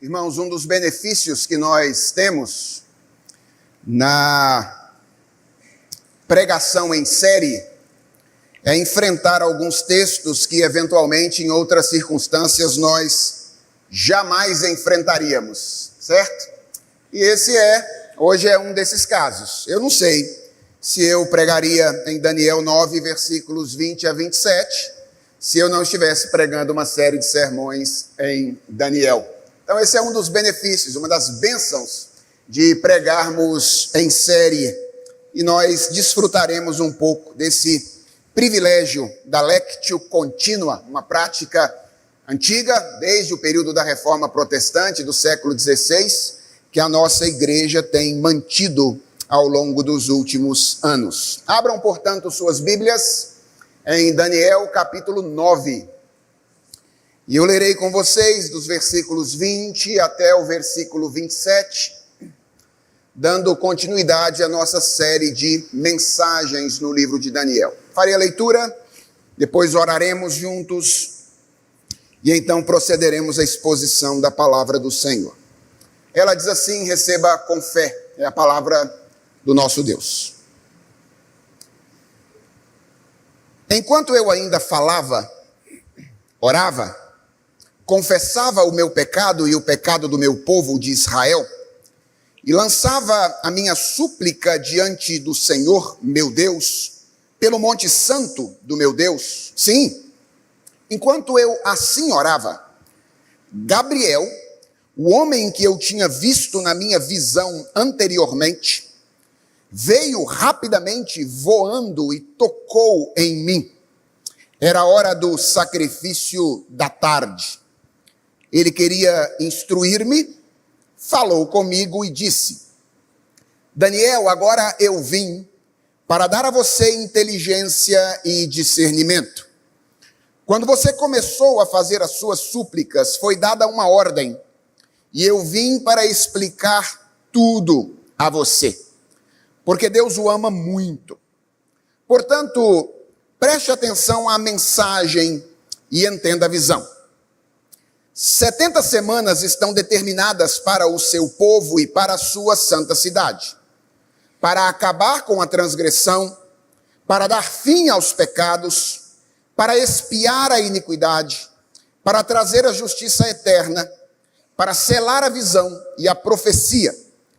Irmãos, um dos benefícios que nós temos na pregação em série é enfrentar alguns textos que eventualmente em outras circunstâncias nós jamais enfrentaríamos, certo? E hoje é um desses casos. Eu não sei se eu pregaria em Daniel 9, versículos 20 a 27, se eu não estivesse pregando uma série de sermões em Daniel. Então esse é um dos benefícios, uma das bênçãos de pregarmos em série. E nós desfrutaremos um pouco desse privilégio da lectio continua, uma prática antiga, desde o período da Reforma Protestante do século XVI, que a nossa igreja tem mantido ao longo dos últimos anos. Abram, portanto, suas Bíblias em Daniel capítulo 9. E eu lerei com vocês dos versículos 20 até o versículo 27, dando continuidade à nossa série de mensagens no livro de Daniel. Farei a leitura, depois oraremos juntos e então procederemos à exposição da palavra do Senhor. Ela diz assim: receba com fé, é a palavra do nosso Deus. Enquanto eu ainda falava, orava, confessava o meu pecado e o pecado do meu povo de Israel, e lançava a minha súplica diante do Senhor, meu Deus, pelo monte santo do meu Deus. Sim, enquanto eu assim orava, Gabriel, o homem que eu tinha visto na minha visão anteriormente, veio rapidamente voando e tocou em mim. Era a hora do sacrifício da tarde. Ele queria instruir-me, falou comigo e disse: Daniel, agora eu vim para dar a você inteligência e discernimento. Quando você começou a fazer as suas súplicas, foi dada uma ordem, e eu vim para explicar tudo a você, porque Deus o ama muito. Portanto, preste atenção à mensagem e entenda a visão. 70 semanas estão determinadas para o seu povo e para a sua santa cidade, para acabar com a transgressão, para dar fim aos pecados, para expiar a iniquidade, para trazer a justiça eterna, para selar a visão e a profecia,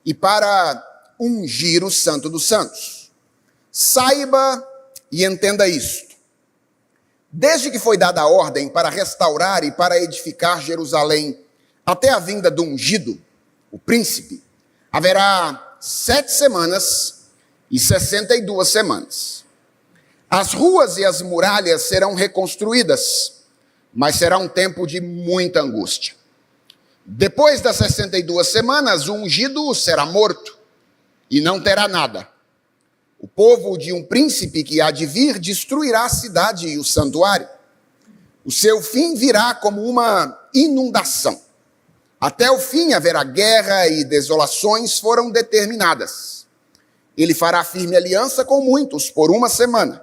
e para ungir o Santo dos Santos. Saiba e entenda isto. Desde que foi dada a ordem para restaurar e para edificar Jerusalém até a vinda do ungido, o príncipe, haverá 7 semanas e 62 semanas. As ruas e as muralhas serão reconstruídas, mas será um tempo de muita angústia. Depois das 62 semanas, o ungido será morto e não terá nada. O povo de um príncipe que há de vir destruirá a cidade e o santuário. O seu fim virá como uma inundação. Até o fim haverá guerra e desolações foram determinadas. Ele fará firme aliança com muitos por 1 semana.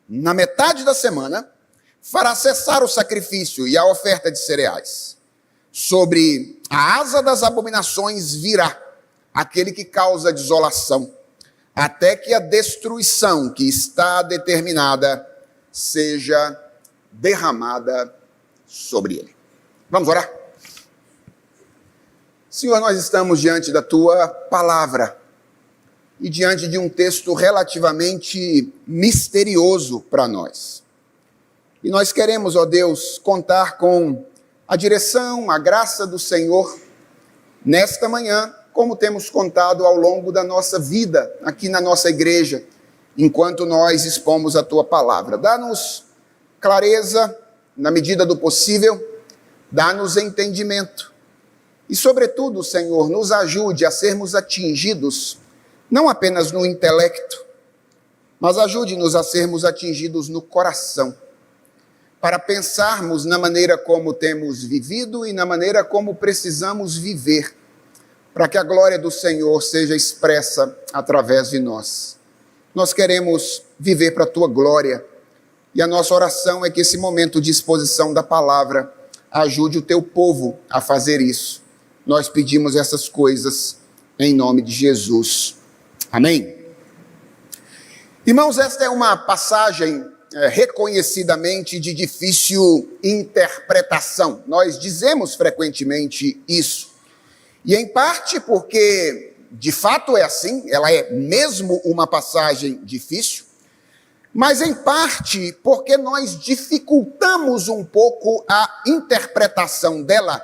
Na metade da semana, fará cessar o sacrifício e a oferta de cereais. Sobre a asa das abominações virá aquele que causa desolação, até que a destruição que está determinada seja derramada sobre ele. Vamos orar? Senhor, nós estamos diante da Tua palavra e diante de um texto relativamente misterioso para nós. E nós queremos, ó Deus, contar com a direção, a graça do Senhor nesta manhã, como temos contado ao longo da nossa vida, aqui na nossa igreja, enquanto nós expomos a Tua palavra. Dá-nos clareza, na medida do possível, dá-nos entendimento. E, sobretudo, Senhor, nos ajude a sermos atingidos, não apenas no intelecto, mas ajude-nos a sermos atingidos no coração, para pensarmos na maneira como temos vivido e na maneira como precisamos viver, para que a glória do Senhor seja expressa através de nós. Nós queremos viver para a Tua glória, e a nossa oração é que esse momento de exposição da palavra ajude o teu povo a fazer isso. Nós pedimos essas coisas em nome de Jesus. Amém? Irmãos, esta é uma passagem reconhecidamente de difícil interpretação. Nós dizemos frequentemente isso. E em parte porque, de fato, é assim, ela é mesmo uma passagem difícil, mas em parte porque nós dificultamos um pouco a interpretação dela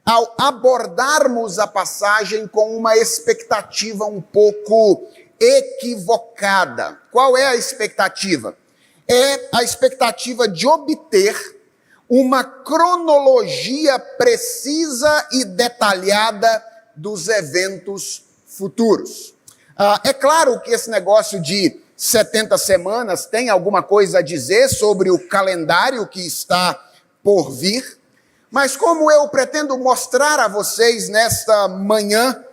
ao abordarmos a passagem com uma expectativa um pouco equivocada. Qual é a expectativa? É a expectativa de obter uma cronologia precisa e detalhada dos eventos futuros. É claro que esse negócio de 70 semanas tem alguma coisa a dizer sobre o calendário que está por vir, mas como eu pretendo mostrar a vocês nesta manhã,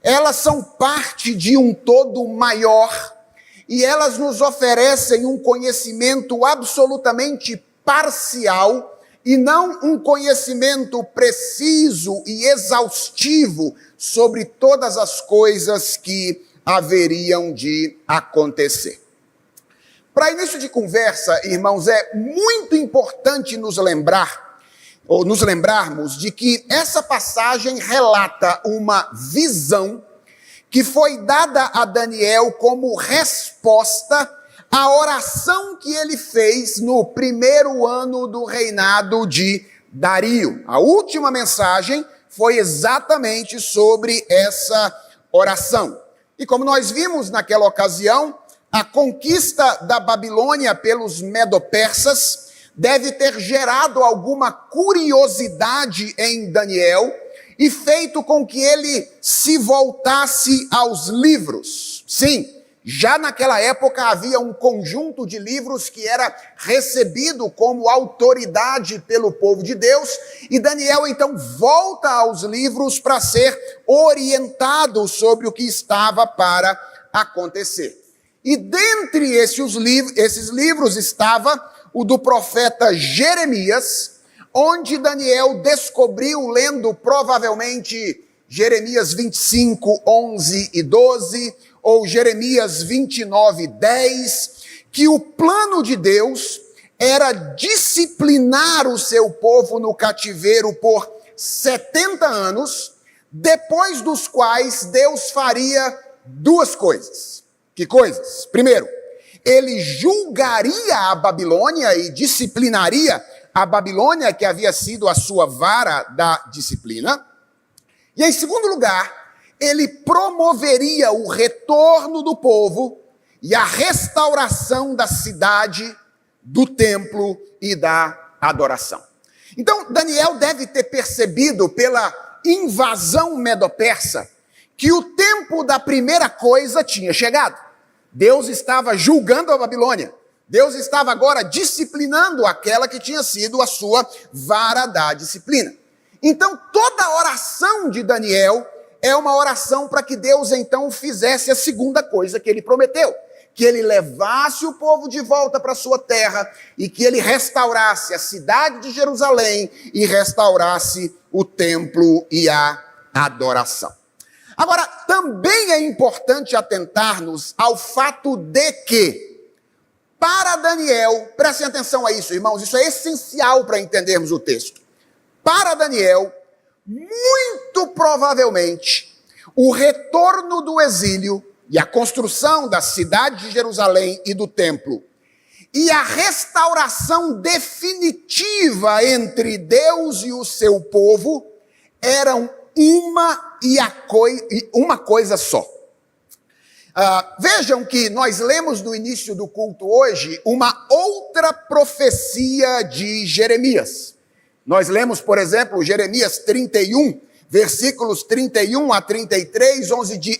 elas são parte de um todo maior e elas nos oferecem um conhecimento absolutamente parcial e não um conhecimento preciso e exaustivo sobre todas as coisas que haveriam de acontecer. Para início de conversa, irmãos, é muito importante nos lembrarmos de que essa passagem relata uma visão que foi dada a Daniel como resposta à oração que ele fez no primeiro ano do reinado de Dario. A última mensagem foi exatamente sobre essa oração. E como nós vimos naquela ocasião, a conquista da Babilônia pelos medo-persas deve ter gerado alguma curiosidade em Daniel e feito com que ele se voltasse aos livros. Sim, já naquela época havia um conjunto de livros que era recebido como autoridade pelo povo de Deus, e Daniel então volta aos livros para ser orientado sobre o que estava para acontecer. E dentre esses livros estava o do profeta Jeremias, onde Daniel descobriu, lendo provavelmente Jeremias 25, 11 e 12, ou Jeremias 29, 10, que o plano de Deus era disciplinar o seu povo no cativeiro por 70 anos, depois dos quais Deus faria duas coisas. Que coisas? Primeiro, ele julgaria a Babilônia e disciplinaria a Babilônia, que havia sido a sua vara da disciplina. E em segundo lugar, ele promoveria o retorno do povo e a restauração da cidade, do templo e da adoração. Então, Daniel deve ter percebido pela invasão medo-persa que o tempo da primeira coisa tinha chegado. Deus estava julgando a Babilônia. Deus estava agora disciplinando aquela que tinha sido a sua vara da disciplina. Então, toda a oração de Daniel é uma oração para que Deus então fizesse a segunda coisa que ele prometeu, que ele levasse o povo de volta para a sua terra e que ele restaurasse a cidade de Jerusalém e restaurasse o templo e a adoração. Agora, também é importante atentar-nos ao fato de que, para Daniel, prestem atenção a isso, irmãos, isso é essencial para entendermos o texto. Para Daniel, muito provavelmente, o retorno do exílio e a construção da cidade de Jerusalém e do templo e a restauração definitiva entre Deus e o seu povo eram uma coisa só. Vejam que nós lemos no início do culto hoje uma outra profecia de Jeremias. Nós lemos, por exemplo, Jeremias 31, versículos 31 a 33,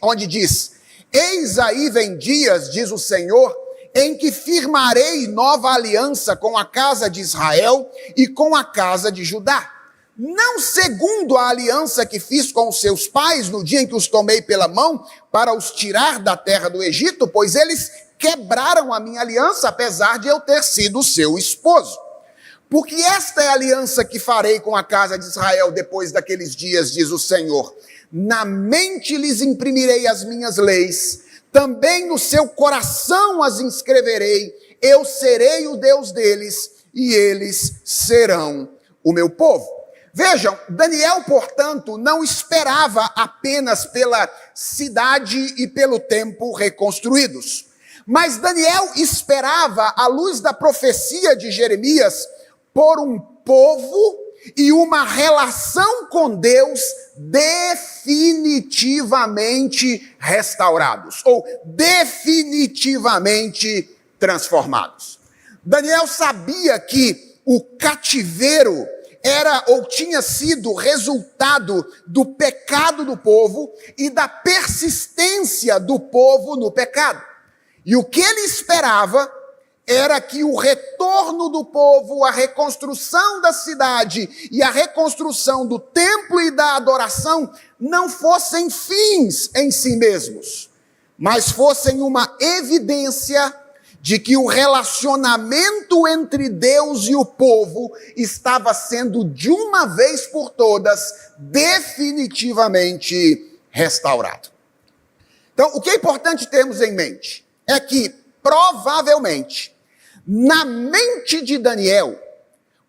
onde diz: Eis aí vem dias, diz o Senhor, em que firmarei nova aliança com a casa de Israel e com a casa de Judá. Não segundo a aliança que fiz com os seus pais no dia em que os tomei pela mão para os tirar da terra do Egito, pois eles quebraram a minha aliança, apesar de eu ter sido seu esposo. Porque esta é a aliança que farei com a casa de Israel depois daqueles dias, diz o Senhor. Na mente lhes imprimirei as minhas leis, também no seu coração as inscreverei, eu serei o Deus deles e eles serão o meu povo. Vejam, Daniel, portanto, não esperava apenas pela cidade e pelo templo reconstruídos, mas Daniel esperava, à luz da profecia de Jeremias, por um povo e uma relação com Deus definitivamente restaurados, ou definitivamente transformados. Daniel sabia que o cativeiro era ou tinha sido resultado do pecado do povo e da persistência do povo no pecado. E o que ele esperava era que o retorno do povo, a reconstrução da cidade e a reconstrução do templo e da adoração não fossem fins em si mesmos, mas fossem uma evidência de que o relacionamento entre Deus e o povo estava sendo, de uma vez por todas, definitivamente restaurado. Então, o que é importante termos em mente é que, provavelmente, na mente de Daniel,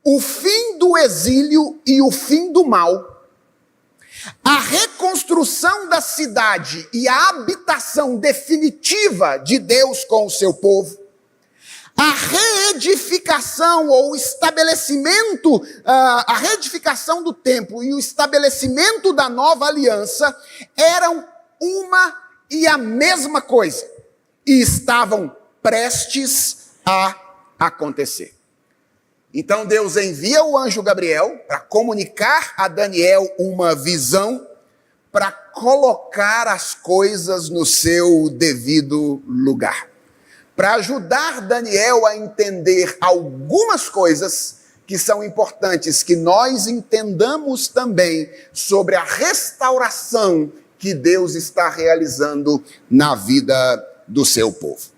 o fim do exílio e o fim do mal, a reconstrução da cidade e a habitação definitiva de Deus com o seu povo, a reedificação ou o estabelecimento, a reedificação do templo e o estabelecimento da nova aliança eram uma e a mesma coisa e estavam prestes a acontecer. Então Deus envia o anjo Gabriel para comunicar a Daniel uma visão, para colocar as coisas no seu devido lugar, para ajudar Daniel a entender algumas coisas que são importantes que nós entendamos também sobre a restauração que Deus está realizando na vida do seu povo.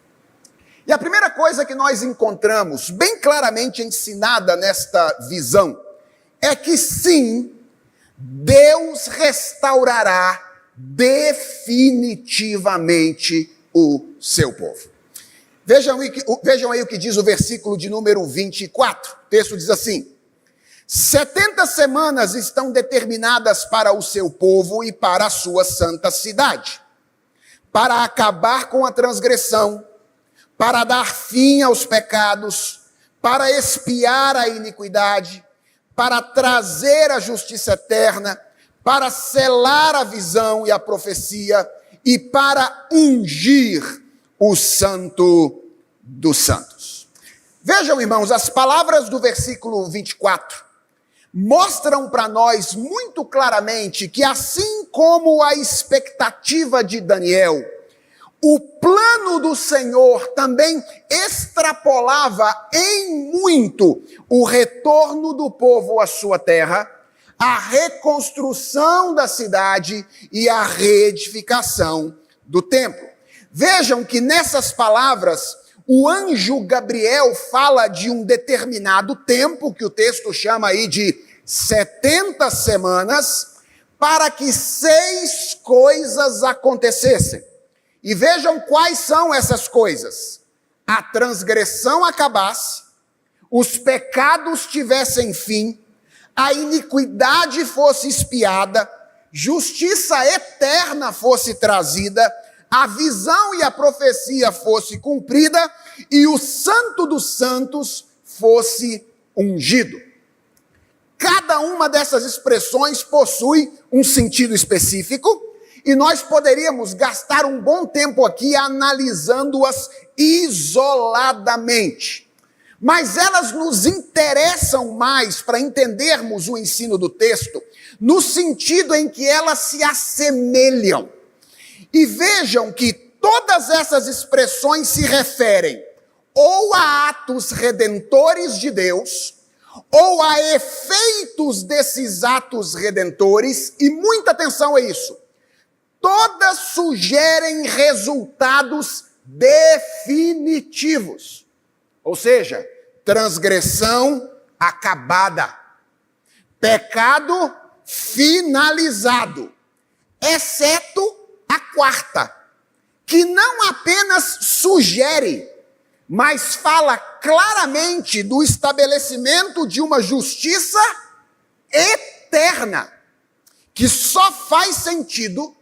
E a primeira coisa que nós encontramos bem claramente ensinada nesta visão é que sim, Deus restaurará definitivamente o seu povo. Vejam aí o que diz o versículo de número 24. O texto diz assim: 70 semanas estão determinadas para o seu povo e para a sua santa cidade, para acabar com a transgressão, para dar fim aos pecados, para expiar a iniquidade, para trazer a justiça eterna, para selar a visão e a profecia e para ungir o Santo dos Santos. Vejam, irmãos, as palavras do versículo 24 mostram para nós muito claramente que, assim como a expectativa de Daniel, o plano do Senhor também extrapolava em muito o retorno do povo à sua terra, a reconstrução da cidade e a reedificação do templo. Vejam que nessas palavras, o anjo Gabriel fala de um determinado tempo, que o texto chama aí de 70 semanas, para que 6 coisas acontecessem. E vejam quais são essas coisas: a transgressão acabasse, os pecados tivessem fim, a iniquidade fosse expiada, justiça eterna fosse trazida, a visão e a profecia fosse cumprida e o Santo dos Santos fosse ungido. Cada uma dessas expressões possui um sentido específico e nós poderíamos gastar um bom tempo aqui analisando-as isoladamente. Mas elas nos interessam mais para entendermos o ensino do texto, no sentido em que elas se assemelham. E vejam que todas essas expressões se referem ou a atos redentores de Deus, ou a efeitos desses atos redentores, e muita atenção a isso, todas sugerem resultados definitivos. Ou seja, transgressão acabada. Pecado finalizado. Exceto a quarta, que não apenas sugere, mas fala claramente do estabelecimento de uma justiça eterna, que só faz sentido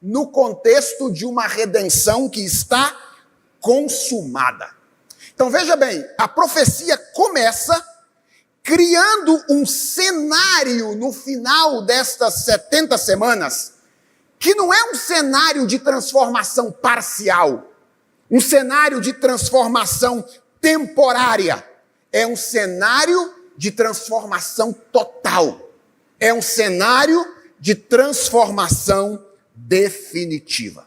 no contexto de uma redenção que está consumada. Então veja bem, a profecia começa criando um cenário no final destas 70 semanas, que não é um cenário de transformação parcial, um cenário de transformação temporária, é um cenário de transformação total, é um cenário de transformação definitiva.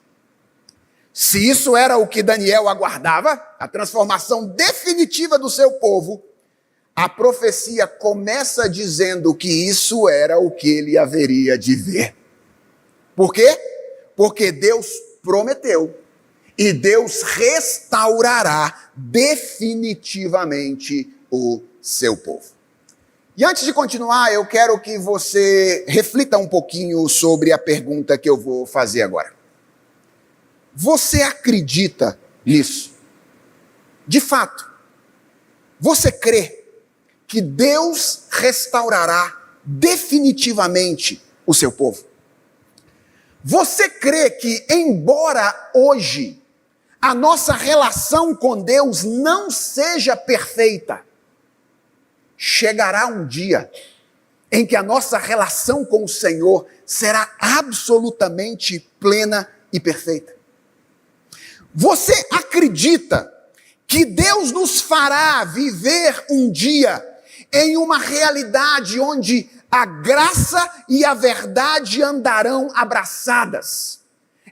Se isso era o que Daniel aguardava, a transformação definitiva do seu povo, a profecia começa dizendo que isso era o que ele haveria de ver. Por quê? Porque Deus prometeu e Deus restaurará definitivamente o seu povo. E antes de continuar, eu quero que você reflita um pouquinho sobre a pergunta que eu vou fazer agora. Você acredita nisso? De fato, você crê que Deus restaurará definitivamente o seu povo? Você crê que, embora hoje a nossa relação com Deus não seja perfeita, chegará um dia em que a nossa relação com o Senhor será absolutamente plena e perfeita? Você acredita que Deus nos fará viver um dia em uma realidade onde a graça e a verdade andarão abraçadas,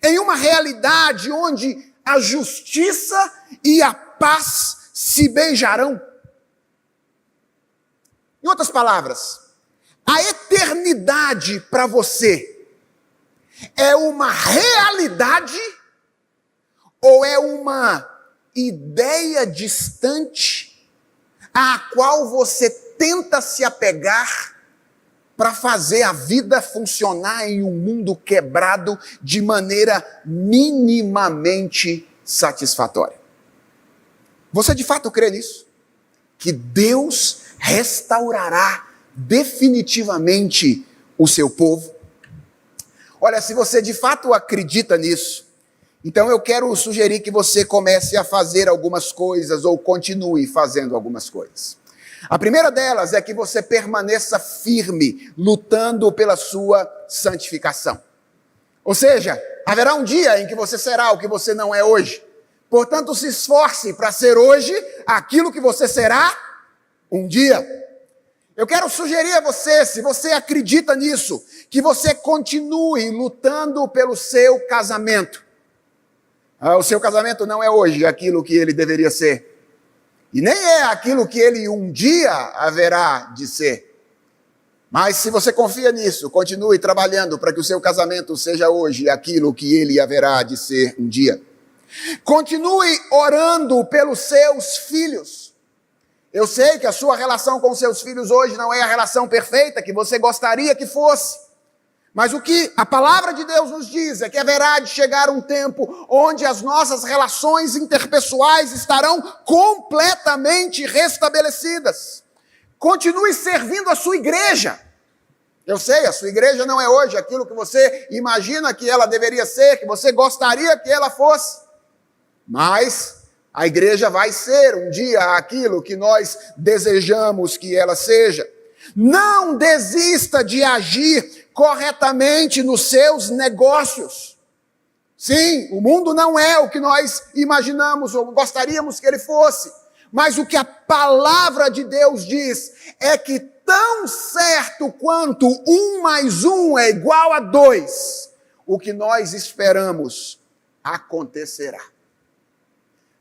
em uma realidade onde a justiça e a paz se beijarão? Em outras palavras, a eternidade para você é uma realidade ou é uma ideia distante à qual você tenta se apegar para fazer a vida funcionar em um mundo quebrado de maneira minimamente satisfatória? Você de fato crê nisso? Que Deus restaurará definitivamente o seu povo? Olha, se você de fato acredita nisso, então eu quero sugerir que você comece a fazer algumas coisas ou continue fazendo algumas coisas. A primeira delas é que você permaneça firme, lutando pela sua santificação. Ou seja, haverá um dia em que você será o que você não é hoje. Portanto, se esforce para ser hoje aquilo que você será um dia. Eu quero sugerir a você, se você acredita nisso, que você continue lutando pelo seu casamento. O seu casamento não é hoje aquilo que ele deveria ser. E nem é aquilo que ele um dia haverá de ser. Mas se você confia nisso, continue trabalhando para que o seu casamento seja hoje aquilo que ele haverá de ser um dia. Continue orando pelos seus filhos. Eu sei que a sua relação com seus filhos hoje não é a relação perfeita que você gostaria que fosse. Mas o que a palavra de Deus nos diz é que haverá de chegar um tempo onde as nossas relações interpessoais estarão completamente restabelecidas. Continue servindo a sua igreja. Eu sei, a sua igreja não é hoje aquilo que você imagina que ela deveria ser, que você gostaria que ela fosse. Mas a igreja vai ser um dia aquilo que nós desejamos que ela seja. Não desista de agir corretamente nos seus negócios. Sim, o mundo não é o que nós imaginamos ou gostaríamos que ele fosse, mas o que a palavra de Deus diz é que tão certo quanto 1 mais 1 é igual a 2, o que nós esperamos acontecerá.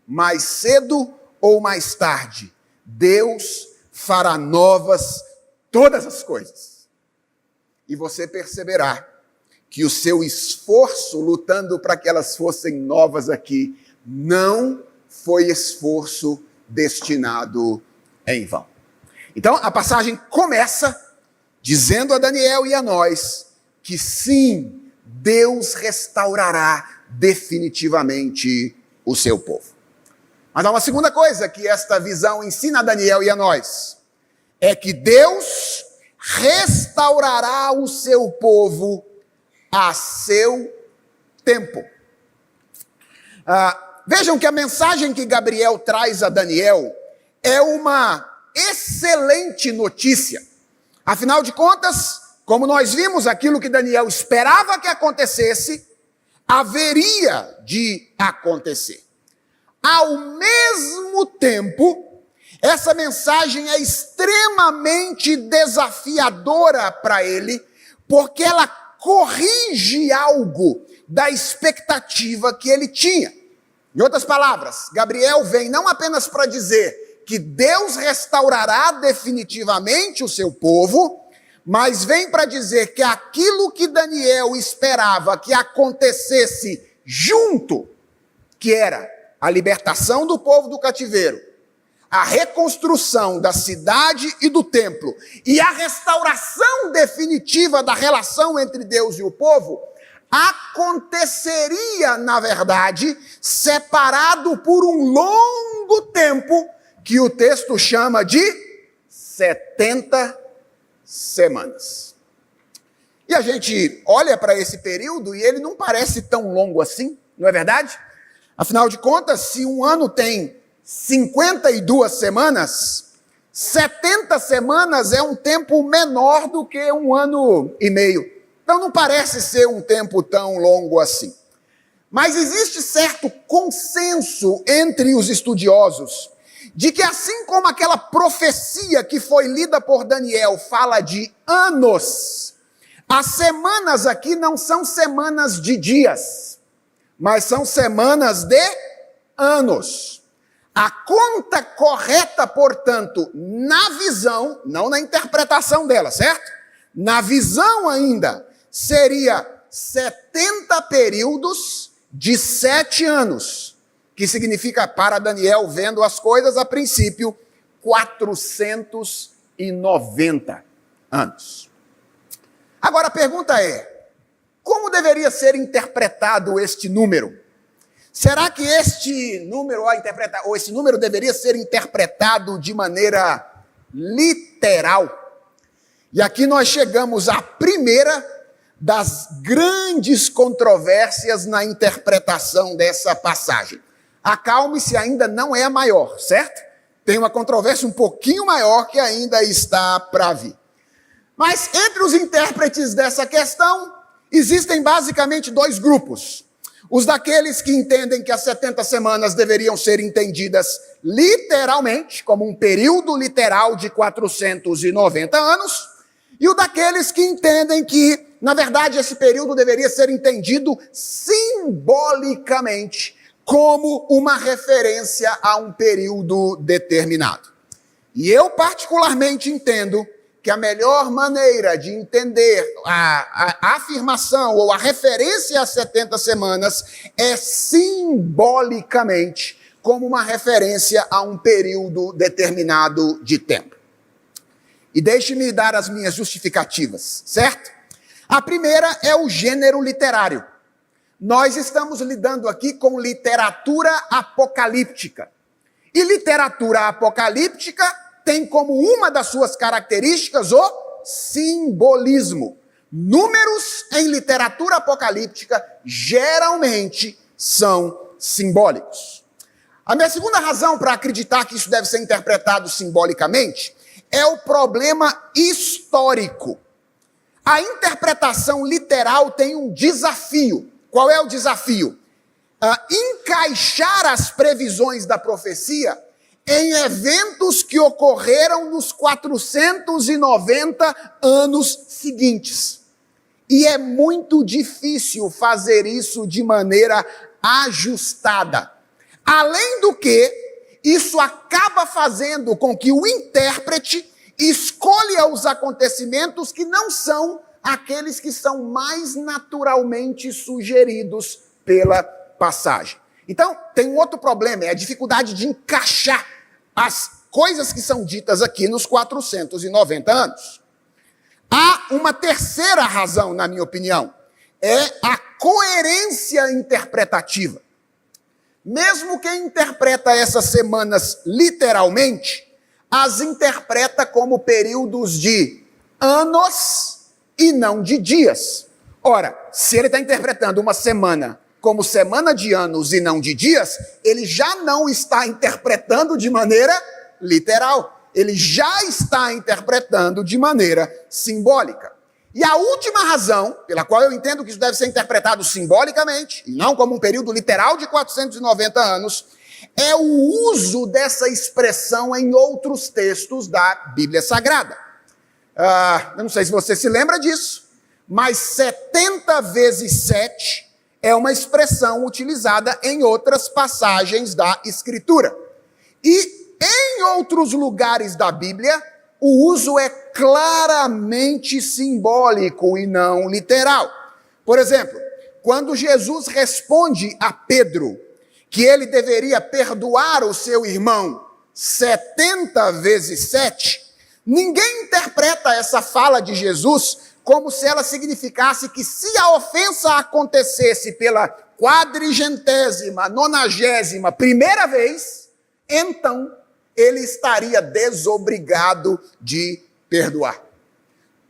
Mais cedo ou mais tarde, Deus fará novas todas as coisas. E você perceberá que o seu esforço lutando para que elas fossem novas aqui não foi esforço destinado em vão. Então, a passagem começa dizendo a Daniel e a nós que sim, Deus restaurará definitivamente o seu povo. Mas há uma segunda coisa que esta visão ensina a Daniel e a nós, é que Deus restaurará o seu povo a seu tempo. Vejam que a mensagem que Gabriel traz a Daniel é uma excelente notícia. Afinal de contas, como nós vimos, aquilo que Daniel esperava que acontecesse, haveria de acontecer. Ao mesmo tempo, essa mensagem é extremamente desafiadora para ele, porque ela corrige algo da expectativa que ele tinha. Em outras palavras, Gabriel vem não apenas para dizer que Deus restaurará definitivamente o seu povo, mas vem para dizer que aquilo que Daniel esperava que acontecesse junto, que era a libertação do povo do cativeiro, a reconstrução da cidade e do templo e a restauração definitiva da relação entre Deus e o povo, aconteceria, na verdade, separado por um longo tempo que o texto chama de 70 semanas. E a gente olha para esse período e ele não parece tão longo assim, não é verdade? Afinal de contas, se um ano tem 52 semanas, 70 semanas é um tempo menor do que um ano e meio. Então não parece ser um tempo tão longo assim. Mas existe certo consenso entre os estudiosos de que assim como aquela profecia que foi lida por Daniel fala de anos, as semanas aqui não são semanas de dias, mas são semanas de anos. A conta correta, portanto, na visão, não na interpretação dela, certo? Na visão ainda, seria 70 períodos de 7 anos, que significa, para Daniel, vendo as coisas a princípio, 490 anos. Agora a pergunta é, como deveria ser interpretado este número? Será que este número, ou esse número deveria ser interpretado de maneira literal? E aqui nós chegamos à primeira das grandes controvérsias na interpretação dessa passagem. Acalme-se, ainda não é a maior, certo? Tem uma controvérsia um pouquinho maior que ainda está para vir. Mas entre os intérpretes dessa questão, existem basicamente 2 grupos. Os daqueles que entendem que as 70 semanas deveriam ser entendidas literalmente, como um período literal de 490 anos, e o daqueles que entendem que, na verdade, esse período deveria ser entendido simbolicamente, como uma referência a um período determinado. E eu particularmente entendo que a melhor maneira de entender a afirmação ou a referência às 70 semanas é simbolicamente como uma referência a um período determinado de tempo. E deixe-me dar as minhas justificativas, certo? A primeira é o gênero literário. Nós estamos lidando aqui com literatura apocalíptica. E literatura apocalíptica tem como uma das suas características o simbolismo. Números em literatura apocalíptica geralmente são simbólicos. A minha segunda razão para acreditar que isso deve ser interpretado simbolicamente é o problema histórico. A interpretação literal tem um desafio. Qual é o desafio? Encaixar as previsões da profecia em eventos que ocorreram nos 490 anos seguintes. E é muito difícil fazer isso de maneira ajustada. Além do que, isso acaba fazendo com que o intérprete escolha os acontecimentos que não são aqueles que são mais naturalmente sugeridos pela passagem. Então, tem um outro problema, é a dificuldade de encaixar as coisas que são ditas aqui nos 490 anos. Há uma terceira razão, na minha opinião, é a coerência interpretativa. Mesmo quem interpreta essas semanas literalmente, as interpreta como períodos de anos e não de dias. Ora, se ele está interpretando uma semana como semana de anos e não de dias, ele já não está interpretando de maneira literal. Ele já está interpretando de maneira simbólica. E a última razão, pela qual eu entendo que isso deve ser interpretado simbolicamente, e não como um período literal de 490 anos, é o uso dessa expressão em outros textos da Bíblia Sagrada. Eu não sei se você se lembra disso, mas 70 vezes 7 é uma expressão utilizada em outras passagens da Escritura. E em outros lugares da Bíblia, o uso é claramente simbólico e não literal. Por exemplo, quando Jesus responde a Pedro que ele deveria perdoar o seu irmão 70 vezes 7, ninguém interpreta essa fala de Jesus como se ela significasse que se a ofensa acontecesse pela 400ª, 90ª vez, então ele estaria desobrigado de perdoar.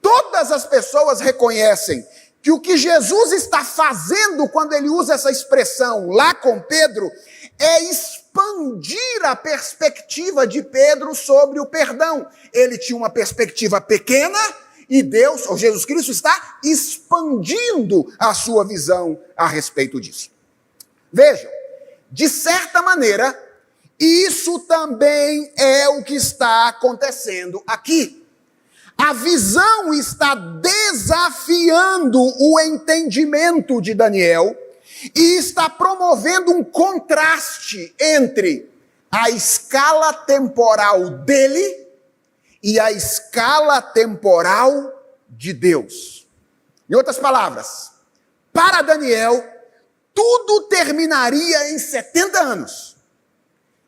Todas as pessoas reconhecem que o que Jesus está fazendo quando ele usa essa expressão lá com Pedro é expandir a perspectiva de Pedro sobre o perdão. Ele tinha uma perspectiva pequena e Deus, ou Jesus Cristo, está expandindo a sua visão a respeito disso. Vejam, de certa maneira, isso também é o que está acontecendo aqui. A visão está desafiando o entendimento de Daniel e está promovendo um contraste entre a escala temporal dele e a escala temporal de Deus. Em outras palavras, para Daniel, tudo terminaria em 70 anos.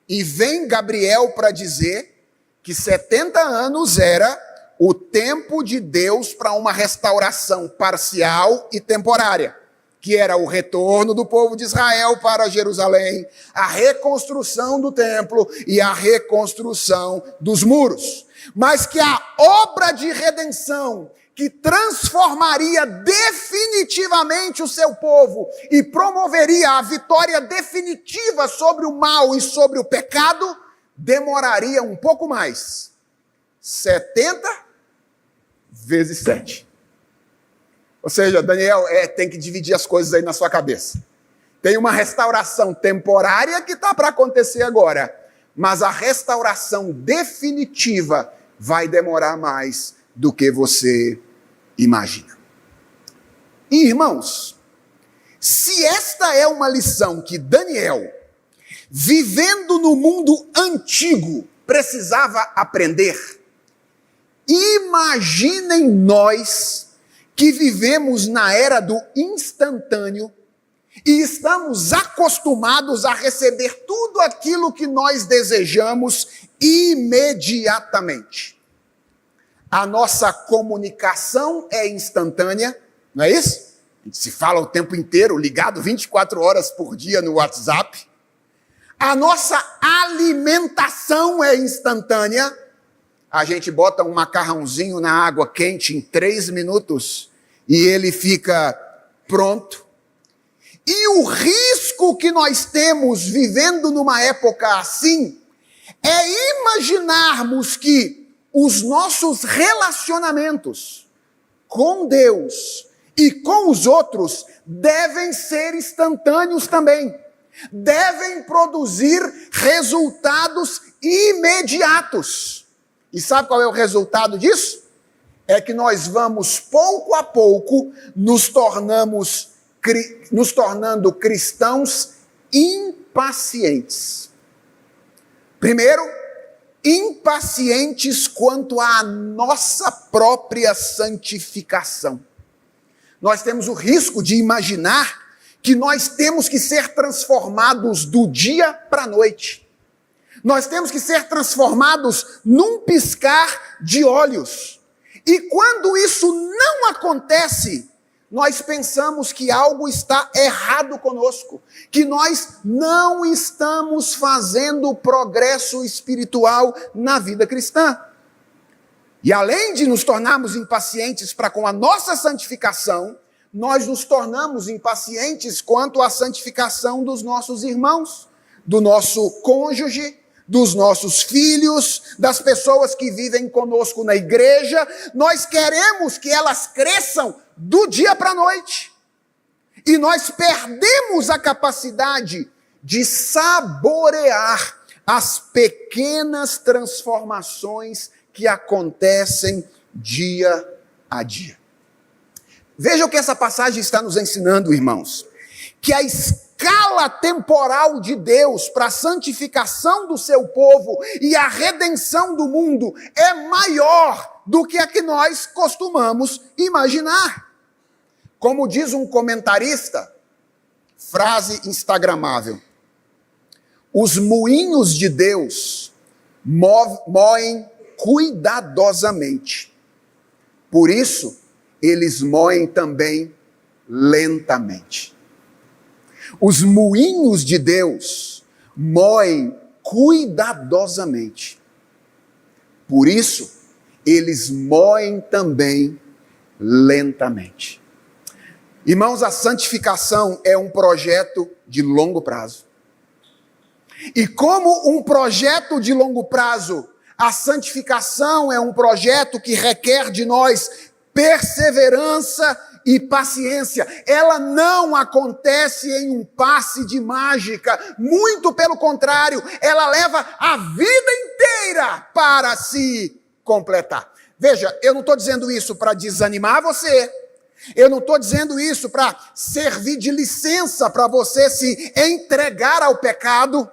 E vem Gabriel para dizer que 70 anos era o tempo de Deus para uma restauração parcial e temporária, que era o retorno do povo de Israel para Jerusalém, a reconstrução do templo e a reconstrução dos muros. Mas que a obra de redenção que transformaria definitivamente o seu povo e promoveria a vitória definitiva sobre o mal e sobre o pecado, demoraria um pouco mais. 70 vezes 7. Ou seja, Daniel, tem que dividir as coisas aí na sua cabeça. Tem uma restauração temporária que está para acontecer agora, mas a restauração definitiva vai demorar mais do que você imagina. E, irmãos, se esta é uma lição que Daniel, vivendo no mundo antigo, precisava aprender, imaginem nós que vivemos na era do instantâneo e estamos acostumados a receber tudo aquilo que nós desejamos imediatamente. A nossa comunicação é instantânea, não é isso? A gente se fala o tempo inteiro, ligado 24 horas por dia no WhatsApp. A nossa alimentação é instantânea. A gente bota um macarrãozinho na água quente em 3 minutos e ele fica pronto. E o risco que nós temos vivendo numa época assim é imaginarmos que os nossos relacionamentos com Deus e com os outros devem ser instantâneos também. Devem produzir resultados imediatos. E sabe qual é o resultado disso? É que nós vamos, pouco a pouco, nos tornando cristãos impacientes. Primeiro, impacientes quanto à nossa própria santificação. Nós temos o risco de imaginar que nós temos que ser transformados do dia para a noite. Nós temos que ser transformados num piscar de olhos. E quando isso não acontece, nós pensamos que algo está errado conosco, que nós não estamos fazendo progresso espiritual na vida cristã. E além de nos tornarmos impacientes para com a nossa santificação, nós nos tornamos impacientes quanto à santificação dos nossos irmãos, do nosso cônjuge, dos nossos filhos, das pessoas que vivem conosco na igreja. Nós queremos que elas cresçam do dia para a noite. E nós perdemos a capacidade de saborear as pequenas transformações que acontecem dia a dia. Veja o que essa passagem está nos ensinando, irmãos. Que a escala temporal de Deus para a santificação do seu povo e a redenção do mundo é maior do que a que nós costumamos imaginar. Como diz um comentarista, frase instagramável: os moinhos de Deus moem cuidadosamente. Por isso, eles moem também lentamente. Os moinhos de Deus moem cuidadosamente. Por isso, eles moem também lentamente. Irmãos, a santificação é um projeto de longo prazo. E como um projeto de longo prazo, a santificação é um projeto que requer de nós perseverança e paciência. Ela não acontece em um passe de mágica, muito pelo contrário, ela leva a vida inteira para se completar. Veja, eu não estou dizendo isso para desanimar você, eu não estou dizendo isso para servir de licença para você se entregar ao pecado.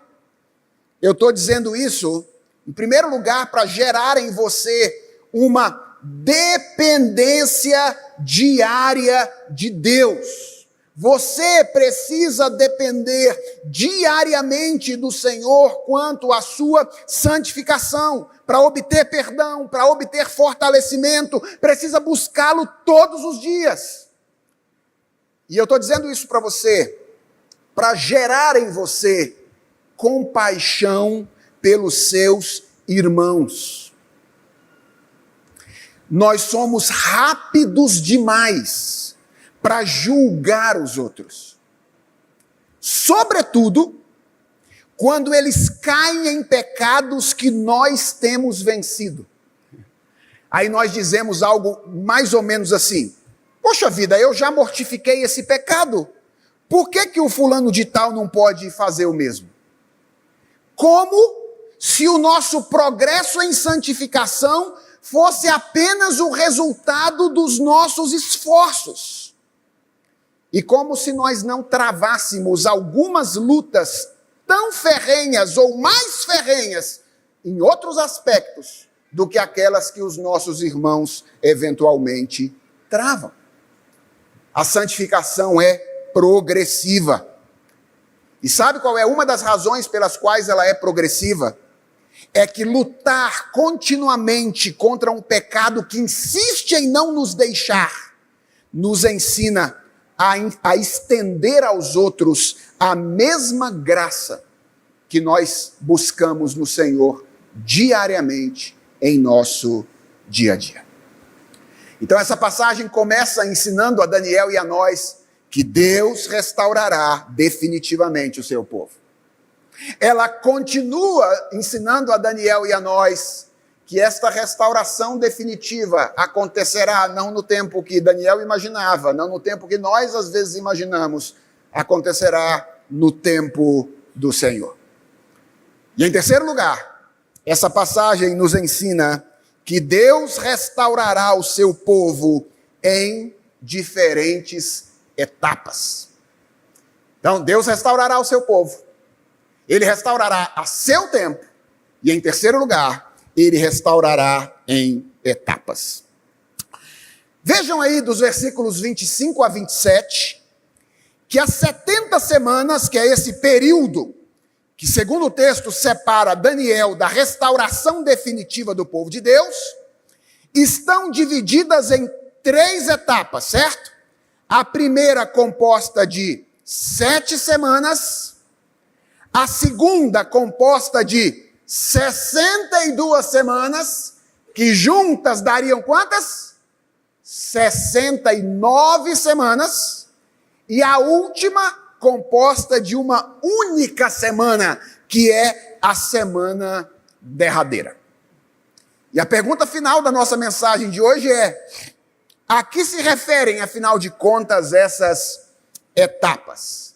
Eu estou dizendo isso, em primeiro lugar, para gerar em você uma dependência diária de Deus. Você precisa depender diariamente do Senhor quanto à sua santificação. Para obter perdão, para obter fortalecimento, precisa buscá-lo todos os dias. E eu estou dizendo isso para você, para gerar em você compaixão pelos seus irmãos. Nós somos rápidos demais para julgar os outros. Sobretudo, quando eles caem em pecados que nós temos vencido. Aí nós dizemos algo mais ou menos assim: poxa vida, eu já mortifiquei esse pecado. Por que o fulano de tal não pode fazer o mesmo? Como se o nosso progresso em santificação fosse apenas o resultado dos nossos esforços. E como se nós não travássemos algumas lutas tão ferrenhas ou mais ferrenhas em outros aspectos do que aquelas que os nossos irmãos eventualmente travam. A santificação é progressiva. E sabe qual é uma das razões pelas quais ela é progressiva? É que lutar continuamente contra um pecado que insiste em não nos deixar, nos ensina a estender aos outros a mesma graça que nós buscamos no Senhor diariamente em nosso dia a dia. Então essa passagem começa ensinando a Daniel e a nós que Deus restaurará definitivamente o seu povo. Ela continua ensinando a Daniel e a nós que esta restauração definitiva acontecerá não no tempo que Daniel imaginava, não no tempo que nós às vezes imaginamos, acontecerá no tempo do Senhor. E em terceiro lugar, essa passagem nos ensina que Deus restaurará o seu povo em diferentes etapas. Então, Deus restaurará o seu povo. Ele restaurará a seu tempo. E em terceiro lugar, ele restaurará em etapas. Vejam aí dos versículos 25 a 27, que as 70 semanas, que é esse período que, segundo o texto, separa Daniel da restauração definitiva do povo de Deus, estão divididas em 3 etapas, certo? A primeira composta de 7 semanas, a segunda composta de 62 semanas, que juntas dariam quantas? 69 semanas, e a última composta de uma única semana, que é a semana derradeira. E a pergunta final da nossa mensagem de hoje é: a que se referem, afinal de contas, essas etapas?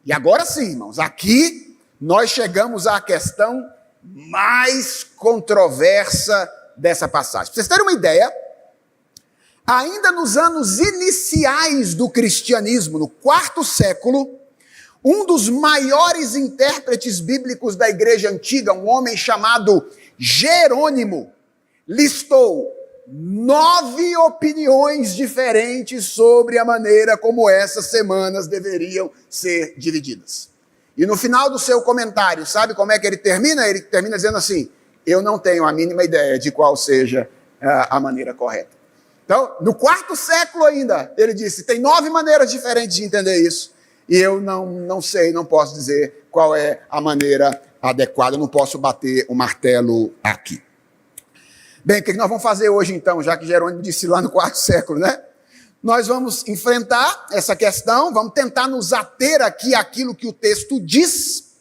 E agora sim, irmãos, aqui nós chegamos à questão mais controversa dessa passagem. Para vocês terem uma ideia, ainda nos anos iniciais do cristianismo, no 4º século, um dos maiores intérpretes bíblicos da igreja antiga, um homem chamado Jerônimo, listou 9 opiniões diferentes sobre a maneira como essas semanas deveriam ser divididas. E no final do seu comentário, sabe como é que ele termina? Ele termina dizendo assim: eu não tenho a mínima ideia de qual seja a maneira correta. Então, no 4º século ainda, ele disse, tem 9 maneiras diferentes de entender isso. E eu não sei, não posso dizer qual é a maneira adequada, eu não posso bater o martelo aqui. Bem, o que nós vamos fazer hoje então, já que Jerônimo disse lá no 4º século, né? Nós vamos enfrentar essa questão, vamos tentar nos ater aqui àquilo que o texto diz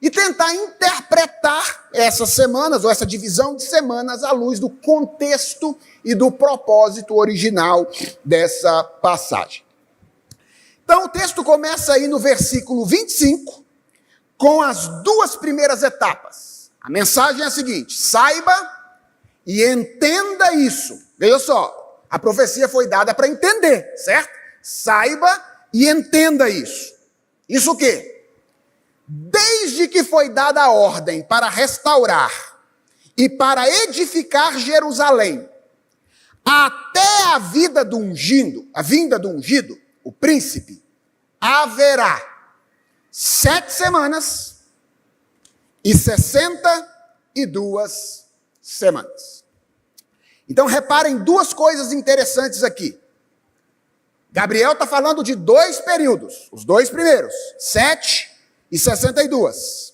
e tentar interpretar essas semanas, ou essa divisão de semanas, à luz do contexto e do propósito original dessa passagem. Então o texto começa aí no versículo 25, com as 2 primeiras etapas. A mensagem é a seguinte: saiba e entenda isso. Veja só. A profecia foi dada para entender, certo? Saiba e entenda isso. Isso o quê? Desde que foi dada a ordem para restaurar e para edificar Jerusalém, até a vinda do ungido, o príncipe, haverá 7 semanas e 62 semanas. Então, reparem 2 coisas interessantes aqui. Gabriel está falando de 2 períodos, os 2 primeiros, 7 e 62.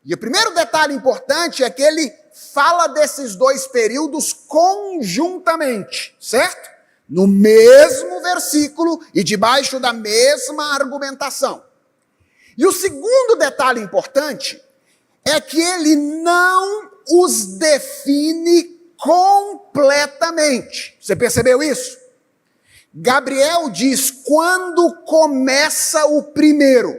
E o primeiro detalhe importante é que ele fala desses 2 períodos conjuntamente, certo? No mesmo versículo e debaixo da mesma argumentação. E o segundo detalhe importante é que ele não os define completamente. Você percebeu isso? Gabriel diz quando começa o primeiro.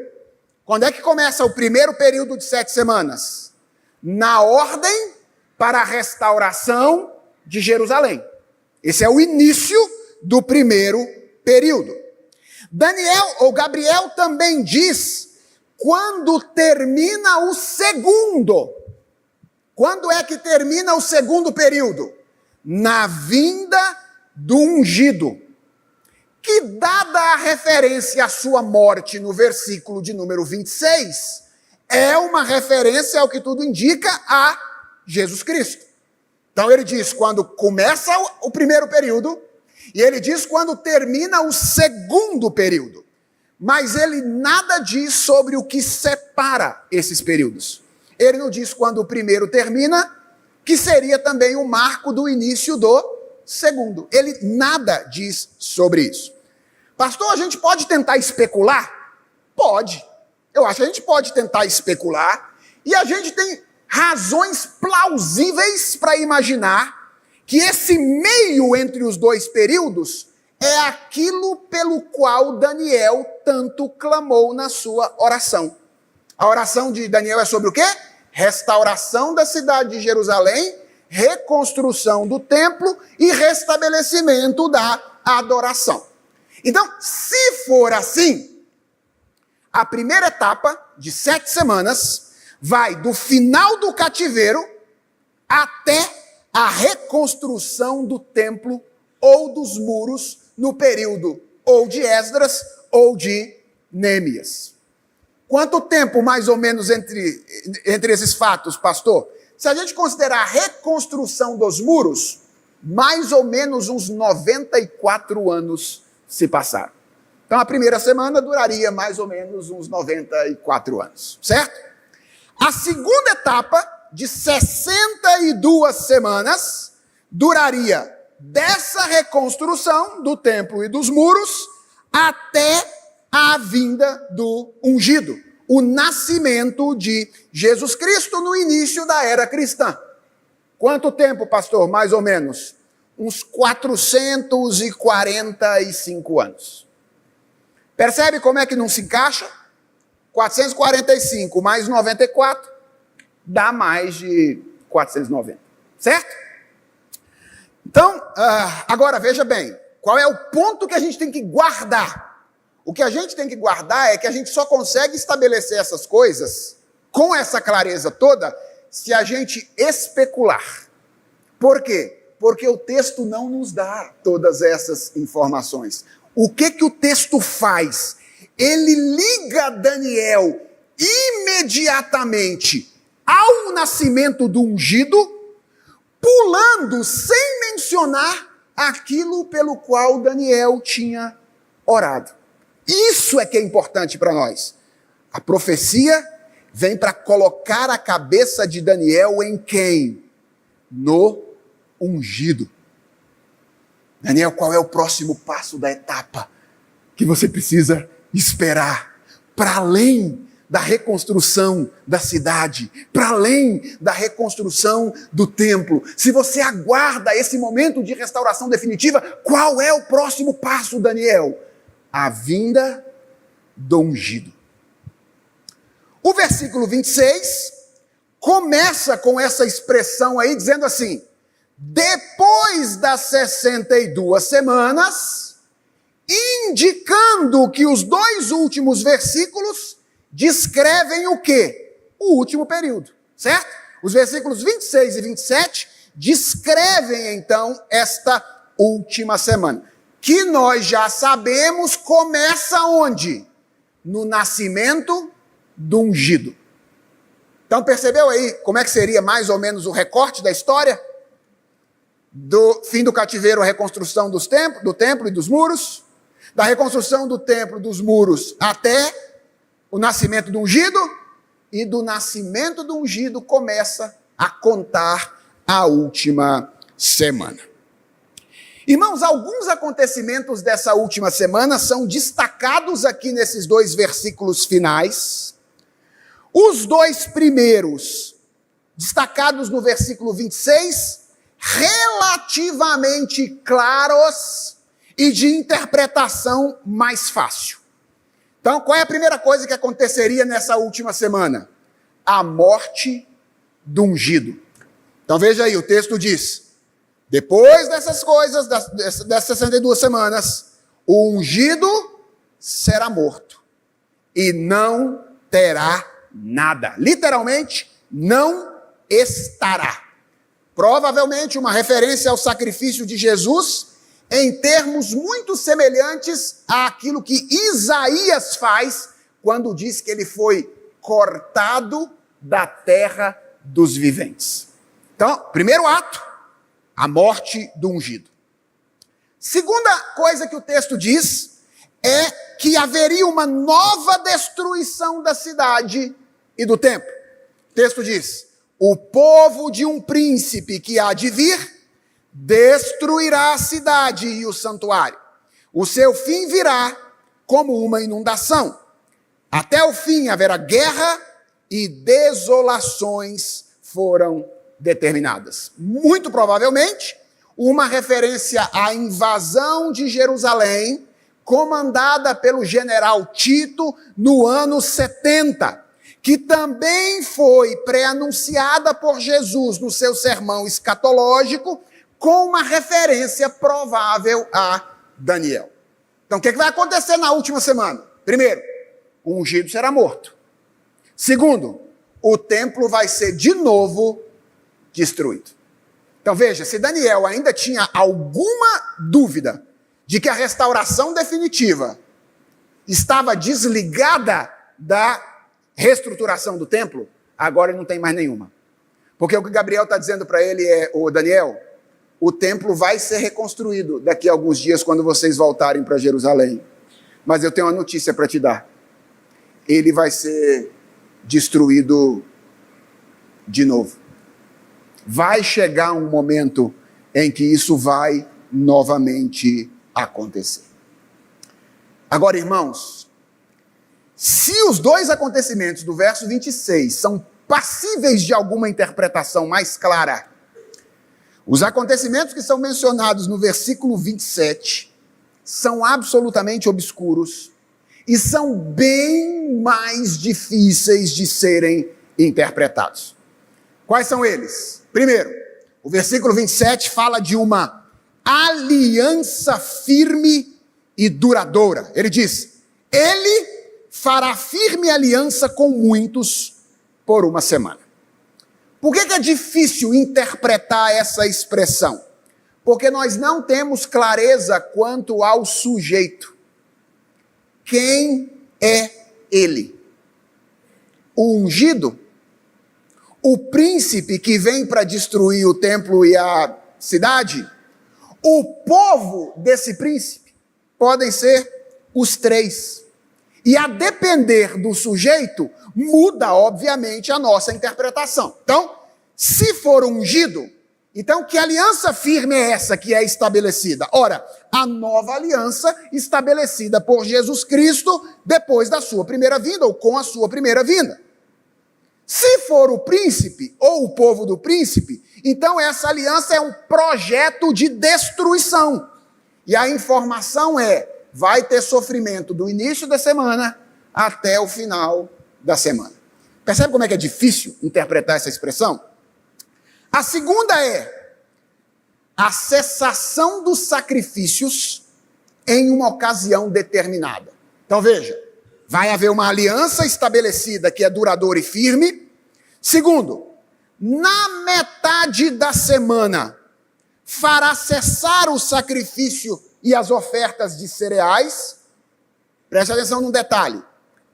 Quando é que começa o primeiro período de 7 semanas? Na ordem para a restauração de Jerusalém. Esse é o início do primeiro período. Gabriel também diz quando termina o segundo. Quando é que termina o segundo período? Na vinda do ungido, que, dada a referência à sua morte no versículo de número 26, é uma referência ao que tudo indica a Jesus Cristo. Então ele diz quando começa o primeiro período e ele diz quando termina o segundo período. Mas ele nada diz sobre o que separa esses períodos. Ele não diz quando o primeiro termina, que seria também o marco do início do segundo. Ele nada diz sobre isso. Pastor, a gente pode tentar especular? Pode. Eu acho que a gente pode tentar especular. E a gente tem razões plausíveis para imaginar que esse meio entre os 2 períodos é aquilo pelo qual Daniel tanto clamou na sua oração. A oração de Daniel é sobre o quê? Restauração da cidade de Jerusalém, reconstrução do templo e restabelecimento da adoração. Então, se for assim, a primeira etapa de 7 semanas vai do final do cativeiro até a reconstrução do templo ou dos muros no período ou de Esdras ou de Neemias. Quanto tempo, mais ou menos, entre esses fatos, pastor? Se a gente considerar a reconstrução dos muros, mais ou menos uns 94 anos se passaram. Então, a primeira semana duraria mais ou menos uns 94 anos, certo? A segunda etapa, de 62 semanas, duraria dessa reconstrução do templo e dos muros até a vinda do ungido, o nascimento de Jesus Cristo no início da era cristã. Quanto tempo, pastor? Mais ou menos? Uns 445 anos. Percebe como é que não se encaixa? 445 mais 94 dá mais de 490, certo? Então, agora veja bem, qual é o ponto que a gente tem que guardar? O que a gente tem que guardar é que a gente só consegue estabelecer essas coisas com essa clareza toda se a gente especular. Por quê? Porque o texto não nos dá todas essas informações. O que o texto faz? Ele liga Daniel imediatamente ao nascimento do ungido, pulando sem mencionar aquilo pelo qual Daniel tinha orado. Isso é que é importante para nós. A profecia vem para colocar a cabeça de Daniel em quem? No ungido. Daniel, qual é o próximo passo da etapa que você precisa esperar? Para além da reconstrução da cidade, para além da reconstrução do templo. Se você aguarda esse momento de restauração definitiva, qual é o próximo passo, Daniel? A vinda do ungido. O versículo 26 começa com essa expressão aí, dizendo assim: depois das 62 semanas, indicando que os dois últimos versículos descrevem o quê? O último período, certo? Os versículos 26 e 27 descrevem, então, esta última semana, que nós já sabemos começa onde? No nascimento do ungido. Então, percebeu aí como é que seria mais ou menos o recorte da história? Do fim do cativeiro, a reconstrução do templo e dos muros, da reconstrução do templo e dos muros até o nascimento do ungido, e do nascimento do ungido começa a contar a última semana. Irmãos, alguns acontecimentos dessa última semana são destacados aqui nesses dois versículos finais. Os dois primeiros, destacados no versículo 26, relativamente claros e de interpretação mais fácil. Então, qual é a primeira coisa que aconteceria nessa última semana? A morte do ungido. Então, veja aí, o texto diz: depois dessas coisas, dessas 62 semanas, o ungido será morto e não terá nada. Literalmente, não estará. Provavelmente uma referência ao sacrifício de Jesus, em termos muito semelhantes àquilo que Isaías faz quando diz que ele foi cortado da terra dos viventes. Então, primeiro ato, a morte do ungido. Segunda coisa que o texto diz é que haveria uma nova destruição da cidade e do templo. O texto diz: o povo de um príncipe que há de vir destruirá a cidade e o santuário. O seu fim virá como uma inundação. Até o fim haverá guerra e desolações foram determinadas. Muito provavelmente, uma referência à invasão de Jerusalém, comandada pelo general Tito no ano 70, que também foi pré-anunciada por Jesus no seu sermão escatológico, com uma referência provável a Daniel. Então, o que vai acontecer na última semana? Primeiro, o ungido será morto. Segundo, o templo vai ser de novo destruído. Então, veja, se Daniel ainda tinha alguma dúvida de que a restauração definitiva estava desligada da reestruturação do templo, agora não tem mais nenhuma. Porque o que Gabriel está dizendo para ele é, ô Daniel, o templo vai ser reconstruído daqui a alguns dias quando vocês voltarem para Jerusalém. Mas eu tenho uma notícia para te dar. Ele vai ser destruído de novo. Vai chegar um momento em que isso vai novamente acontecer. Agora, irmãos, se os dois acontecimentos do verso 26 são passíveis de alguma interpretação mais clara, os acontecimentos que são mencionados no versículo 27 são absolutamente obscuros e são bem mais difíceis de serem interpretados. Quais são eles? Primeiro, o versículo 27 fala de uma aliança firme e duradoura. Ele diz, ele fará firme aliança com muitos por uma semana. Por que é difícil interpretar essa expressão? Porque nós não temos clareza quanto ao sujeito. Quem é ele? O ungido? O príncipe que vem para destruir o templo e a cidade? O povo desse príncipe? Podem ser os três. E a depender do sujeito, muda, obviamente, a nossa interpretação. Então, se for ungido, então que aliança firme é essa que é estabelecida? Ora, a nova aliança estabelecida por Jesus Cristo depois da sua primeira vinda, ou com a sua primeira vinda. Se for o príncipe, ou o povo do príncipe, então essa aliança é um projeto de destruição. E a informação é, vai ter sofrimento do início da semana até o final da semana. Percebe como é que é difícil interpretar essa expressão? A segunda é a cessação dos sacrifícios em uma ocasião determinada. Então veja, vai haver uma aliança estabelecida que é duradoura e firme. Segundo, na metade da semana, fará cessar o sacrifício e as ofertas de cereais. Preste atenção num detalhe.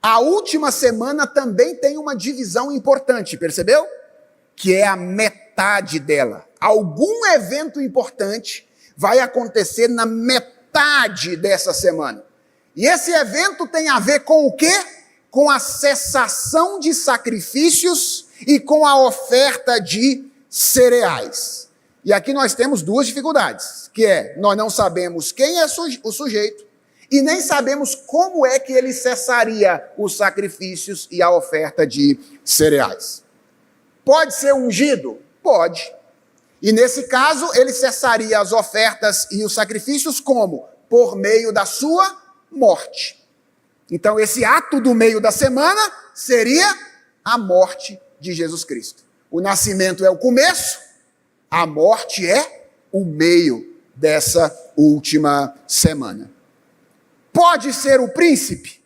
A última semana também tem uma divisão importante, percebeu? Que é a metade dela. Algum evento importante vai acontecer na metade dessa semana. E esse evento tem a ver com o quê? Com a cessação de sacrifícios e com a oferta de cereais. E aqui nós temos duas dificuldades, que é, nós não sabemos quem é o sujeito e nem sabemos como é que ele cessaria os sacrifícios e a oferta de cereais. Pode ser ungido? Pode. E nesse caso, ele cessaria as ofertas e os sacrifícios como? Por meio da sua morte. Então, esse ato do meio da semana seria a morte de Jesus Cristo. O nascimento é o começo, a morte é o meio dessa última semana. Pode ser o príncipe?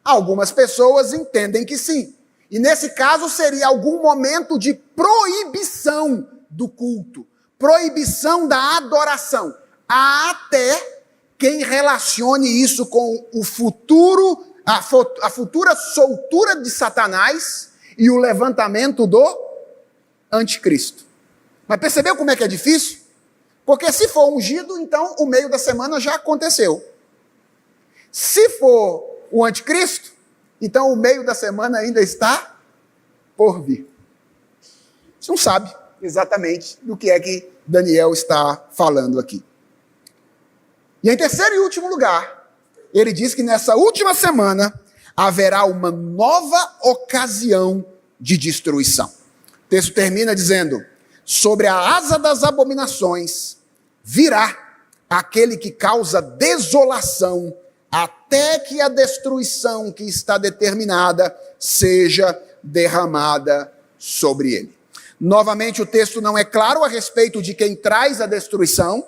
Algumas pessoas entendem que sim. E nesse caso seria algum momento de proibição do culto, proibição da adoração. Há até quem relacione isso com o futuro, a futura soltura de Satanás e o levantamento do anticristo. Mas percebeu como é que é difícil? Porque se for ungido, então o meio da semana já aconteceu. Se for o anticristo, então o meio da semana ainda está por vir. Você não sabe exatamente do que é que Daniel está falando aqui. E em terceiro e último lugar, ele diz que nessa última semana haverá uma nova ocasião de destruição. O texto termina dizendo, sobre a asa das abominações virá aquele que causa desolação até que a destruição que está determinada seja derramada sobre ele. Novamente, o texto não é claro a respeito de quem traz a destruição.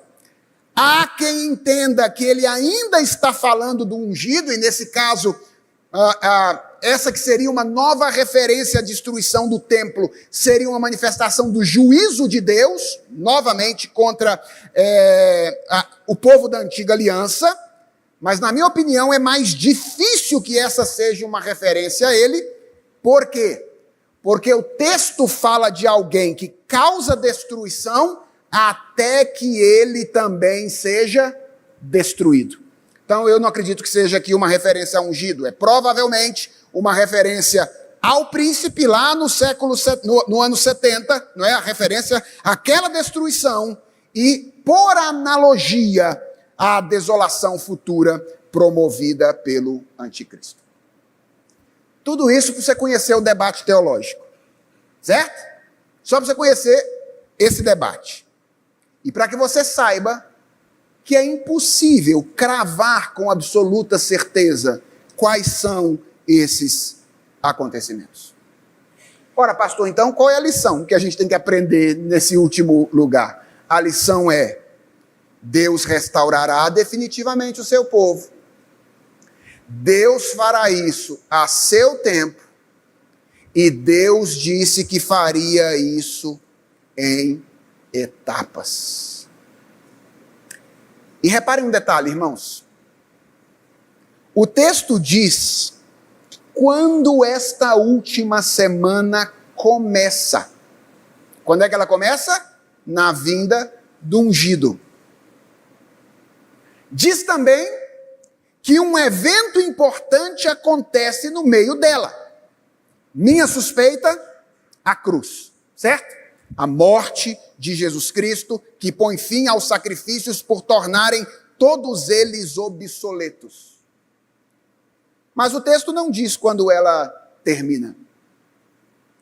Há quem entenda que ele ainda está falando do ungido, e nesse caso, essa que seria uma nova referência à destruição do templo, seria uma manifestação do juízo de Deus, novamente contra o povo da antiga aliança, mas na minha opinião é mais difícil que essa seja uma referência a ele, Por quê? Porque o texto fala de alguém que causa destruição até que ele também seja destruído. Então eu não acredito que seja aqui uma referência a ungido, é provavelmente uma referência ao príncipe lá no ano 70, não é? A referência àquela destruição e, por analogia, à desolação futura promovida pelo anticristo. Tudo isso para você conhecer o debate teológico, certo? Só para você conhecer esse debate. E para que você saiba que é impossível cravar com absoluta certeza quais são esses acontecimentos. Ora, pastor, então qual é a lição que a gente tem que aprender nesse último lugar? A lição é: Deus restaurará definitivamente o seu povo. Deus fará isso a seu tempo. E Deus disse que faria isso em etapas. E reparem um detalhe, irmãos. O texto diz quando esta última semana começa. Quando é que ela começa? Na vinda do ungido. Diz também que um evento importante acontece no meio dela. Minha suspeita, a cruz, certo? A morte de Jesus Cristo, que põe fim aos sacrifícios por tornarem todos eles obsoletos. Mas o texto não diz quando ela termina.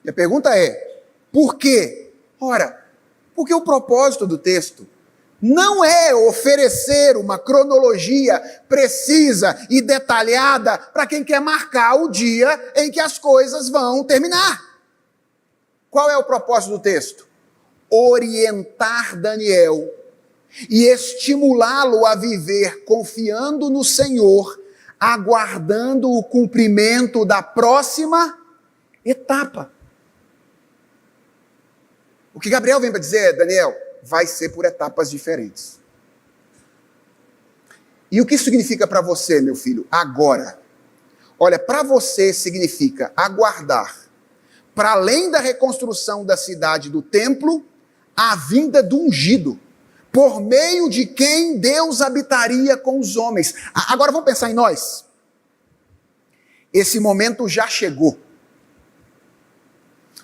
E a pergunta é, por quê? Ora, porque o propósito do texto não é oferecer uma cronologia precisa e detalhada para quem quer marcar o dia em que as coisas vão terminar. Qual é o propósito do texto? Orientar Daniel e estimulá-lo a viver confiando no Senhor, aguardando o cumprimento da próxima etapa. O que Gabriel vem para dizer, Daniel, vai ser por etapas diferentes. E o que isso significa para você, meu filho, agora? Olha, para você significa aguardar, para além da reconstrução da cidade do templo, a vinda do ungido, por meio de quem Deus habitaria com os homens. Agora vamos pensar em nós. Esse momento já chegou.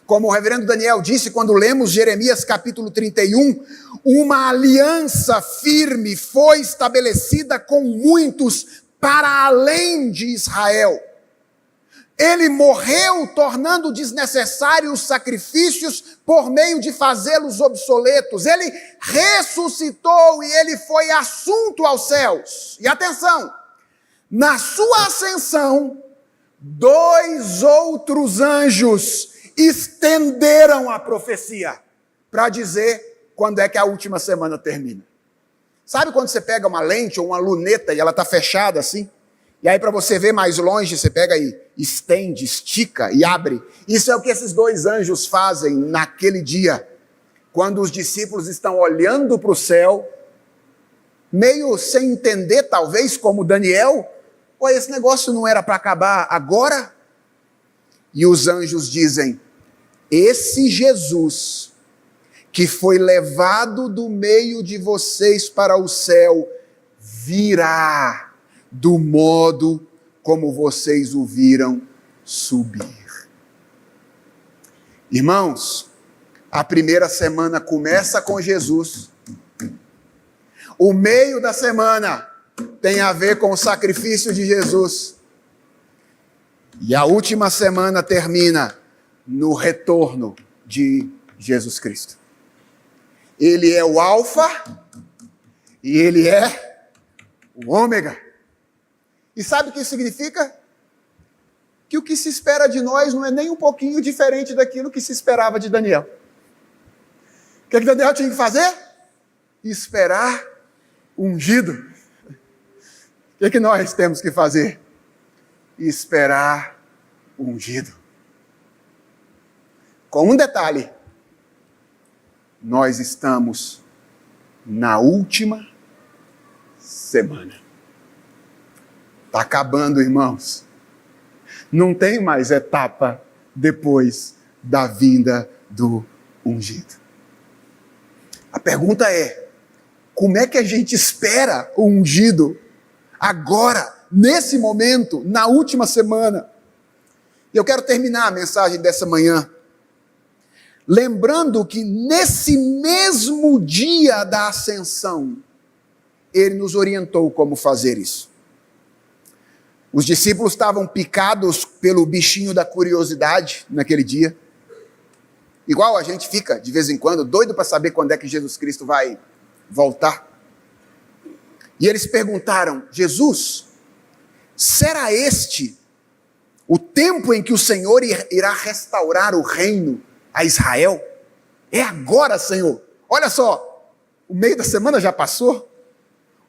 Como o reverendo Daniel disse quando lemos Jeremias capítulo 31, uma aliança firme foi estabelecida com muitos para além de Israel. Ele morreu tornando desnecessários os sacrifícios por meio de fazê-los obsoletos. Ele ressuscitou e ele foi assunto aos céus. E atenção, na sua ascensão, 2 outros anjos estenderam a profecia para dizer quando é que a última semana termina. Sabe quando você pega uma lente ou uma luneta e ela está fechada assim? E aí para você ver mais longe, você pega e estende, estica e abre. Isso é o que esses 2 anjos fazem naquele dia, quando os discípulos estão olhando para o céu, meio sem entender, talvez, como Daniel, pô, esse negócio não era para acabar agora? E os anjos dizem, esse Jesus que foi levado do meio de vocês para o céu, virá do modo como vocês o viram subir. Irmãos, a primeira semana começa com Jesus. O meio da semana tem a ver com o sacrifício de Jesus. E a última semana termina no retorno de Jesus Cristo. Ele é o Alfa e ele é o Ômega. E sabe o que isso significa? Que o que se espera de nós não é nem um pouquinho diferente daquilo que se esperava de Daniel. O que Daniel tinha que fazer? Esperar o ungido. O que nós temos que fazer? Esperar o ungido. Com um detalhe, nós estamos na última semana. Está acabando, irmãos. Não tem mais etapa depois da vinda do ungido. A pergunta é: como é que a gente espera o ungido agora, nesse momento, na última semana? E eu quero terminar a mensagem dessa manhã lembrando que nesse mesmo dia da ascensão, ele nos orientou como fazer isso. Os discípulos estavam picados pelo bichinho da curiosidade naquele dia. Igual a gente fica, de vez em quando, doido para saber quando é que Jesus Cristo vai voltar. E eles perguntaram: Jesus, será este o tempo em que o Senhor irá restaurar o reino a Israel? É agora, Senhor. Olha só, o meio da semana já passou,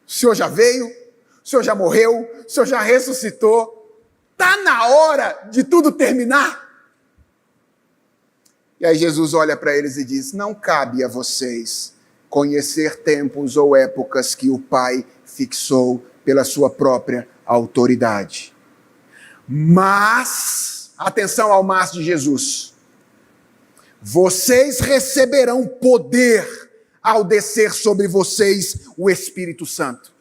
o Senhor já veio, o Senhor já morreu, o Senhor já ressuscitou. Está na hora de tudo terminar. E aí Jesus olha para eles e diz: não cabe a vocês conhecer tempos ou épocas que o Pai fixou pela sua própria autoridade. Mas, atenção ao mas de Jesus, vocês receberão poder ao descer sobre vocês o Espírito Santo.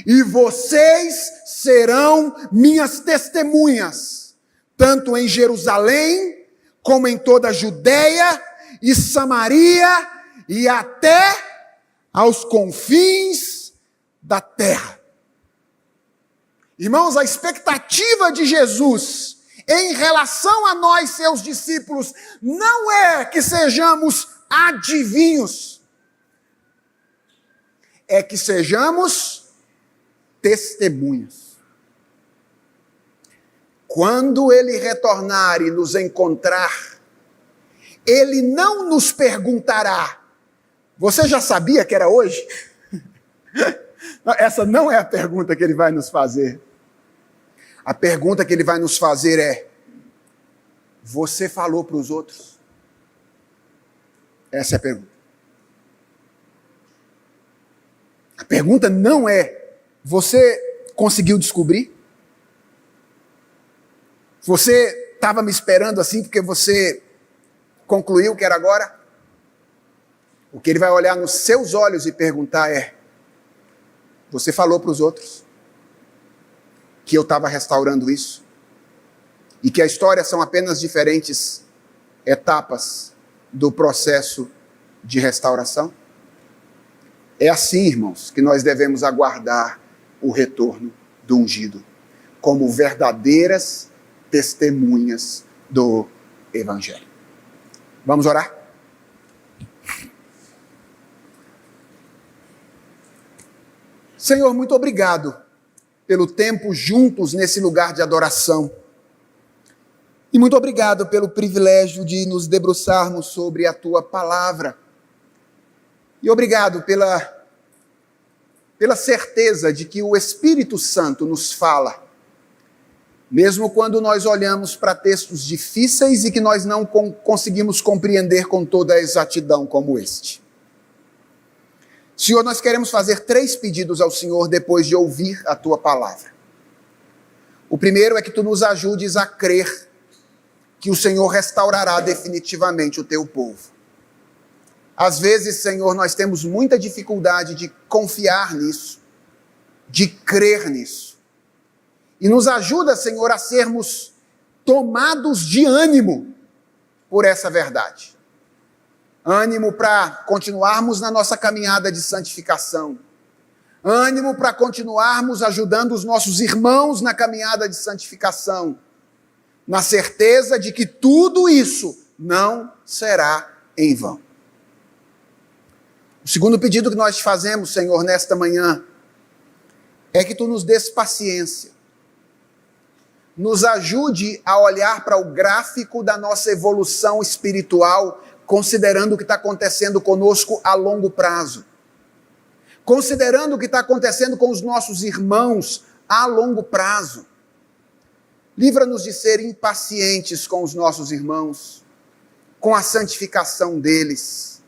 E vocês serão minhas testemunhas, tanto em Jerusalém, como em toda a Judéia e Samaria, e até aos confins da terra. Irmãos, a expectativa de Jesus em relação a nós, seus discípulos, não é que sejamos adivinhos, é que sejamos testemunhas. Quando ele retornar e nos encontrar, ele não nos perguntará: você já sabia que era hoje? Essa não é a pergunta que ele vai nos fazer. A pergunta que ele vai nos fazer é: você falou para os outros? Essa é a pergunta. A pergunta não é: você conseguiu descobrir? Você estava me esperando assim porque você concluiu que era agora? O que ele vai olhar nos seus olhos e perguntar é: você falou para os outros que eu estava restaurando isso? E que a história são apenas diferentes etapas do processo de restauração? É assim, irmãos, que nós devemos aguardar o retorno do ungido, como verdadeiras testemunhas do Evangelho. Vamos orar? Senhor, muito obrigado pelo tempo juntos nesse lugar de adoração. E muito obrigado pelo privilégio de nos debruçarmos sobre a Tua palavra. E obrigado pela certeza de que o Espírito Santo nos fala, mesmo quando nós olhamos para textos difíceis e que nós não conseguimos compreender com toda a exatidão como este. Senhor, nós queremos fazer 3 pedidos ao Senhor depois de ouvir a Tua palavra. O primeiro é que Tu nos ajudes a crer que o Senhor restaurará definitivamente o Teu povo. Às vezes, Senhor, nós temos muita dificuldade de confiar nisso, de crer nisso. E nos ajuda, Senhor, a sermos tomados de ânimo por essa verdade. Ânimo para continuarmos na nossa caminhada de santificação. Ânimo para continuarmos ajudando os nossos irmãos na caminhada de santificação. Na certeza de que tudo isso não será em vão. O segundo pedido que nós te fazemos, Senhor, nesta manhã, é que Tu nos dês paciência. Nos ajude a olhar para o gráfico da nossa evolução espiritual, considerando o que está acontecendo conosco a longo prazo. Considerando o que está acontecendo com os nossos irmãos a longo prazo. Livra-nos de ser impacientes com os nossos irmãos, com a santificação deles.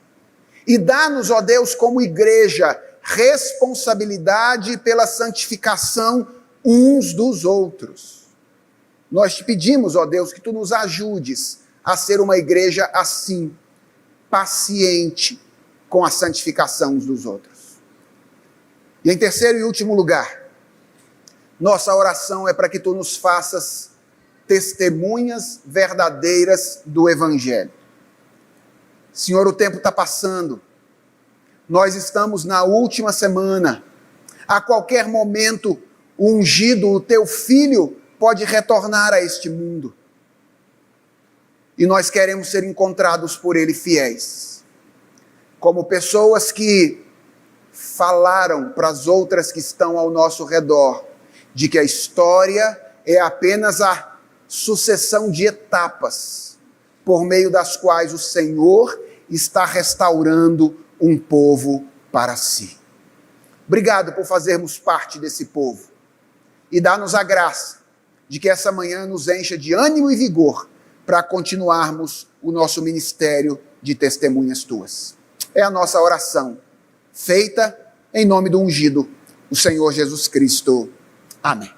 E dá-nos, ó Deus, como igreja, responsabilidade pela santificação uns dos outros. Nós te pedimos, ó Deus, que tu nos ajudes a ser uma igreja assim, paciente com a santificação uns dos outros. E em terceiro e último lugar, nossa oração é para que tu nos faças testemunhas verdadeiras do Evangelho. Senhor, o tempo está passando. Nós estamos na última semana. A qualquer momento, o ungido, o teu filho, pode retornar a este mundo. E nós queremos ser encontrados por ele fiéis. Como pessoas que falaram para as outras que estão ao nosso redor de que a história é apenas a sucessão de etapas por meio das quais o Senhor está restaurando um povo para si. Obrigado por fazermos parte desse povo e dá-nos a graça de que essa manhã nos encha de ânimo e vigor para continuarmos o nosso ministério de testemunhas tuas. É a nossa oração, feita em nome do ungido, o Senhor Jesus Cristo. Amém.